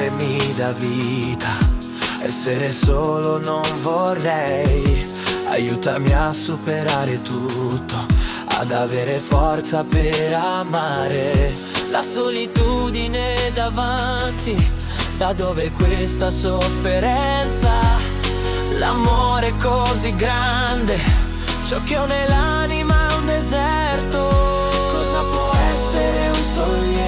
l'amore mi dà vita, essere solo non vorrei. Aiutami a superare tutto, ad avere forza per amare. La solitudine davanti, da dove questa sofferenza? L'amore è così grande, ciò che ho nell'anima è un deserto. Cosa può essere un soglietto